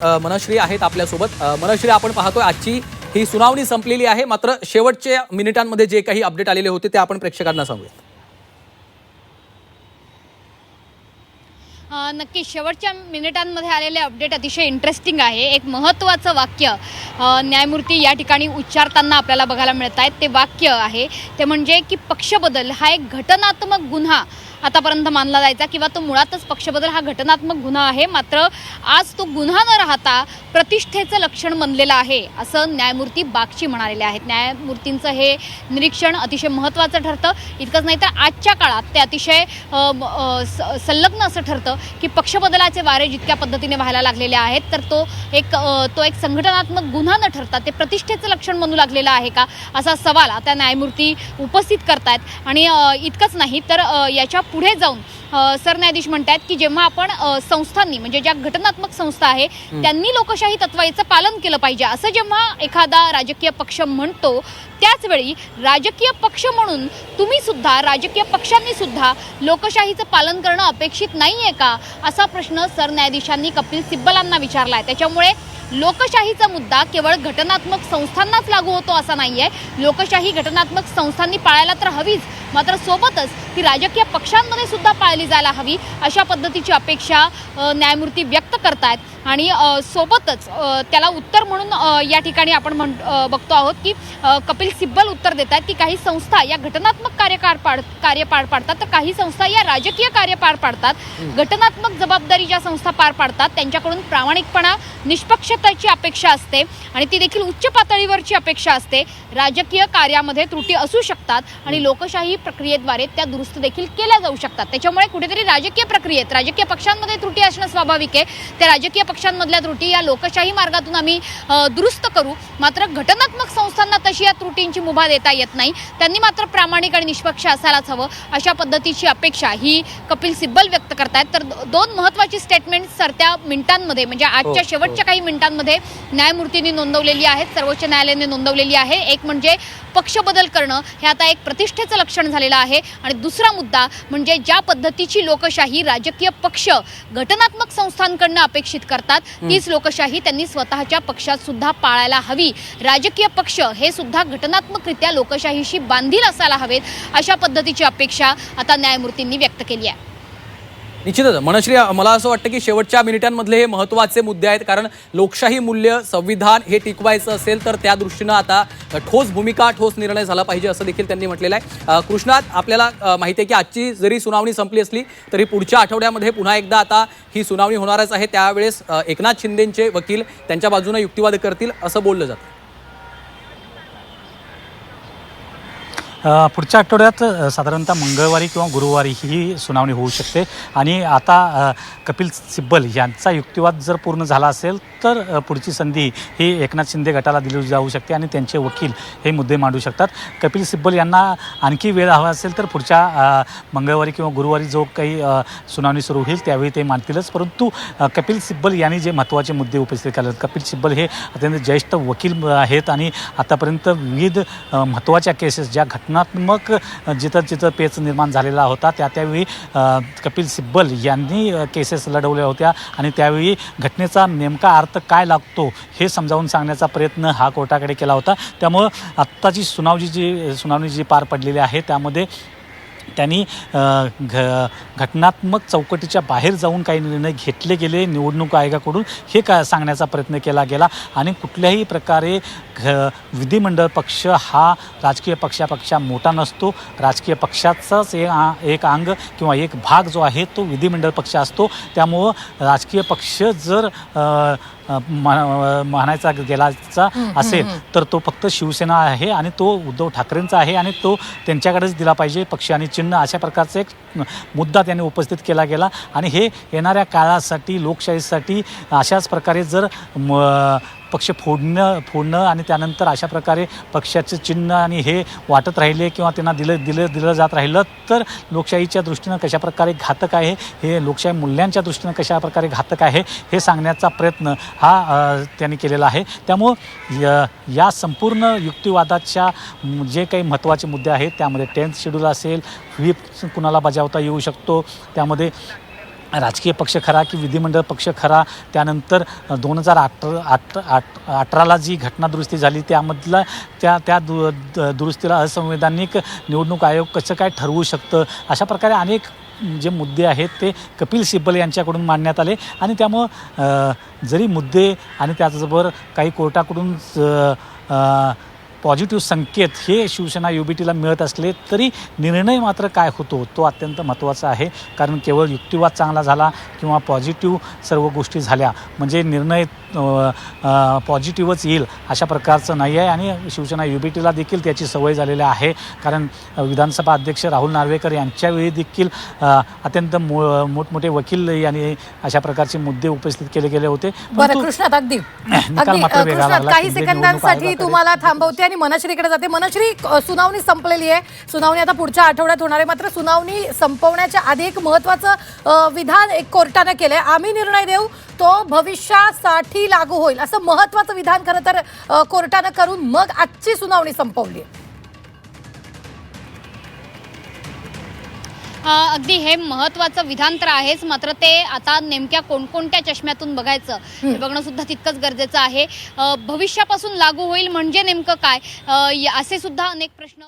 मनश्री आहेत आपल्यासोबत। मनश्री, आपण पाहतोय आजची ही सुनावणी संपलेली आहे, मात्र शेवटच्या मिनिटांमध्ये जे काही अपडेट आलेले होते ते आपण प्रेक्षकांना सांगूया। नक्की शेवटच्या मिनिटांमध्ये आलेले अपडेट अतिशय इंटरेस्टिंग आहे। एक महत्त्वाचं वाक्य न्यायमूर्ती या ठिकाणी उच्चारताना आपल्याला बघायला मिळत आहे। ते वाक्य आहे ते म्हणजे की पक्षबदल हा एक घटनात्मक गुन्हा आतापर्यंत मानला जायचा किंवा तो मुळातच पक्षबदल हा घटनात्मक गुन्हा आहे, मात्र आज तो गुन्हा न राहता प्रतिष्ठेचं लक्षण बनलेलं आहे असं न्यायमूर्ती बागची म्हणालेले आहेत। न्यायमूर्तींचं हे निरीक्षण अतिशय महत्त्वाचं ठरतं। इतकंच नाही तर आजच्या काळात ते अतिशय संलग्न असं ठरतं की पक्षबदलाचे वारे जितक्या पद्धतीने व्हायला लागलेले आहेत तर तो एक संघटनात्मक गुन्हा न ठरता ते प्रतिष्ठेचं लक्षण बनू लागलेलं आहे का असा सवाल आता न्यायमूर्ती उपस्थित करतायत। आणि इतकंच नाही तर याच्या पुढे जाऊन सरन्यायाधीश म्हणतात की जेव्हा आपण संस्थांनी म्हणजे ज्या घटनात्मक संस्था आहे त्यांनी लोकशाही तत्त्वाचं पालन केलं पाहिजे असं जेव्हा एखादा राजकीय पक्ष म्हणतो त्याचवेळी राजकीय पक्ष म्हणून तुम्ही सुद्धा राजकीय पक्षांनी सुद्धा लोकशाहीचं पालन करणं अपेक्षित नाहीये का असा प्रश्न सरन्यायाधीशांनी कपिल सिब्बलांना विचारला आहे। त्याच्यामुळे लोकशाहीचा मुद्दा केवळ घटनात्मक संस्थांनाच लागू होतो असा नाहीये। लोकशाही घटनात्मक संस्थांनी पाळायला तर हवीच, मात्र सोबतच ती राजकीय पक्षांमध्ये सुद्धा पाळली जायला हवी अशा पद्धतीची अपेक्षा न्यायमूर्ती व्यक्त करतायत। आणि सोबतच त्याला उत्तर म्हणून या ठिकाणी आपण बघतो आहोत की कपिल सिब्बल उत्तर देत आहेत की काही संस्था या घटनात्मक कार्य पार पाडतात तर काही संस्था या राजकीय कार्य पार पाडतात। घटनात्मक जबाबदारी ज्या संस्था पार पाडतात त्यांच्याकडून प्रामाणिकपणा निष्पक्षताची अपेक्षा असते आणि ती देखील उच्च पातळीवरची अपेक्षा असते। राजकीय कार्यामध्ये त्रुटी असू शकतात आणि लोकशाही प्रक्रियेद्वारे त्या दुरुस्त देखील केल्या जाऊ शकतात। त्याच्यामुळे कुठेतरी राजकीय प्रक्रियेत राजकीय पक्षांमध्ये त्रुटी असणं स्वाभाविक आहे। त्या राजकीय पक्षांमधल्या त्रुटी या लोकशाही मार्गातून आम्ही दुरुस्त करू, मात्र घटनात्मक संस्थांना तशी या त्रुटींची मुभा देता येत नाही। त्यांनी मात्र प्रामाणिक आणि निष्पक्ष असायलाच हवं अशा पद्धतीची अपेक्षा ही कपिल सिब्बल व्यक्त करतायत। तर दोन महत्त्वाची स्टेटमेंट सरत्या मिनिटांमध्ये म्हणजे आजच्या शेवटच्या काही मिनिटांमध्ये न्यायमूर्तींनी नोंदवलेली आहेत, सर्वोच्च न्यायालयाने नोंदवलेली आहे। एक म्हणजे पक्ष बदल करणं हे आता एक प्रतिष्ठेचं लक्षण झालेलं आहे आणि दुसरा मुद्दा म्हणजे ज्या पद्धतीची लोकशाही राजकीय पक्ष घटनात्मक संस्थांकडून अपेक्षित करतात तीच लोकशाही त्यांनी स्वतःच्या पक्षात सुद्धा पाळायला हवी। राजकीय पक्ष हे सुद्धा घटनात्मकरित्या लोकशाहीशी बांधील असायला हवेत अशा पद्धतीची अपेक्षा आता न्यायमूर्तींनी व्यक्त केली आहे। निश्चितच मनश्री, मला असं वाटतं की शेवटच्या मिनिटांमधले हे महत्त्वाचे मुद्दे आहेत, कारण लोकशाही मूल्य संविधान हे टिकवायचं असेल तर त्या दृष्टीनं आता ठोस भूमिका ठोस निर्णय झाला पाहिजे असं देखील त्यांनी म्हटलेलं आहे। कृष्णात, आपल्याला माहिती आहे की आजची जरी सुनावणी संपली असली तरी पुढच्या आठवड्यामध्ये पुन्हा एकदा आता ही सुनावणी होणारच आहे। त्यावेळेस एकनाथ शिंदेंचे वकील त्यांच्या बाजूने युक्तिवाद करतील असं बोललं जातं। पुढच्या आठवड्यात साधारणतः मंगळवारी किंवा गुरुवारी ही सुनावणी होऊ शकते आणि आता कपिल सिब्बल यांचा युक्तिवाद जर पूर्ण झाला असेल तर पुढची संधी ही एकनाथ शिंदे गटाला दिली जाऊ शकते आणि त्यांचे वकील हे मुद्दे मांडू शकतात। कपिल सिब्बल यांना आणखी वेळ हवा असेल तर पुढच्या मंगळवारी किंवा गुरुवारी जो काही सुनावणी सुरू होईल त्यावेळी ते मांडतीलच, परंतु कपिल सिब्बल यांनी जे महत्त्वाचे मुद्दे उपस्थित केले, कपिल सिब्बल हे अत्यंत ज्येष्ठ वकील आहेत आणि आतापर्यंत विविध महत्त्वाच्या केसेस ज्या घटनात्मक जिथं पेच निर्माण झालेला होता त्यावेळी कपिल सिब्बल यांनी केसेस लढवल्या होत्या आणि त्यावेळी घटनेचा नेमका अर्थ काय लागतो हे समजावून सांगण्याचा प्रयत्न हा कोर्टाकडे केला होता। त्यामुळं आत्ताची सुनावणी जी पार पडलेली आहे त्यामध्ये त्यांनी घटनात्मक चौकटीच्या बाहेर जाऊन काही निर्णय घेतले गेले निवडणूक आयोगाकडून हे सांगण्याचा प्रयत्न केला गेला आणि कुठल्याही प्रकारे विधिमंडळ पक्ष हा राजकीय पक्षापेक्षा मोठा नसतो। राजकीय पक्षाचाच एक अंग किंवा एक भाग जो आहे तो विधिमंडळ पक्ष असतो। त्यामुळं राजकीय पक्ष जर म्हणायचा गेलाचा असेल तर तो फक्त शिवसेना आहे आणि तो उद्धव ठाकरेंचा आहे आणि तो त्यांच्याकडेच दिला पाहिजे पक्ष आणि चिन्ह अशा प्रकारचा एक मुद्दा त्यांनी उपस्थित केला गेला आणि हे येणाऱ्या काळासाठी लोकशाहीसाठी अशाच प्रकारे जर पक्ष फोडणं आणि त्यानंतर अशा प्रकारे पक्षाचं चिन्ह आणि हे वाटत राहिले किंवा त्यांना दिलं जात राहिलं तर लोकशाहीच्या दृष्टीनं कशाप्रकारे घातक आहे, हे लोकशाही मूल्यांच्या दृष्टीनं कशाप्रकारे घातक आहे हे सांगण्याचा प्रयत्न हा त्यांनी केलेला आहे। त्यामुळं या संपूर्ण युक्तिवादाच्या जे काही महत्त्वाचे मुद्दे आहेत त्यामध्ये 10th शेड्यूल असेल, व्हीप कुणाला बजावता येऊ शकतो, त्यामध्ये राजकीय पक्ष खरा की विधिमंडळ पक्ष खरा, त्यानंतर 2018ला जी घटनादुरुस्ती झाली त्यामधला त्या दुरुस्तीला असंवैधानिक निवडणूक आयोग कसं काय ठरवू शकतं, अशा प्रकारे अनेक जे मुद्दे आहेत ते कपिल सिब्बल यांच्याकडून मांडण्यात आले. आणि त्यामुळं जरी मुद्दे आणि त्याचबरोबर काही कोर्टाकडून पॉझिटिव्ह संकेत हे शिवसेना UBTला मिळत असले तरी निर्णय मात्र काय होतो तो अत्यंत महत्त्वाचा आहे. कारण केवळ युक्तिवाद चांगला झाला किंवा पॉझिटिव्ह सर्व गोष्टी झाल्या म्हणजे निर्णय पॉझिटिव्हच येईल अशा प्रकारचं नाही आहे. आणि शिवसेना UBTला देखील त्याची सवय झालेली आहे. कारण विधानसभा अध्यक्ष राहुल नार्वेकर यांच्यावेळी देखील अत्यंत मोठमोठे वकील यांनी अशा प्रकारचे मुद्दे उपस्थित केले गेले होते. बरं कृष्णात अगदी कृष्णात काही सेकंदांसाठी तुम्हाला थांबवते आणि मनश्रीकडे जाते. मनश्री, सुनावणी संपलेली आहे, सुनावणी आता पुढच्या आठवड्यात होणार आहे. मात्र सुनावणी संपवण्याच्या आधी एक महत्त्वाचं विधान एक कोर्टानं केलंय. आम्ही निर्णय देऊ तो भविष्यासाठी लागू होईल असं महत्त्वाचं विधान खरं तर कोर्टानं करून मग आजची सुनावणी संपवली. अगदी हे महत्त्वाचं विधान तर आहेच, मात्र ते आता नेमक्या कोणकोणत्या चष्म्यातून बघायचं हे बघणं सुद्धा तितकंच गरजेचं आहे. भविष्यापासून लागू होईल म्हणजे नेमकं काय, असे सुद्धा अनेक प्रश्न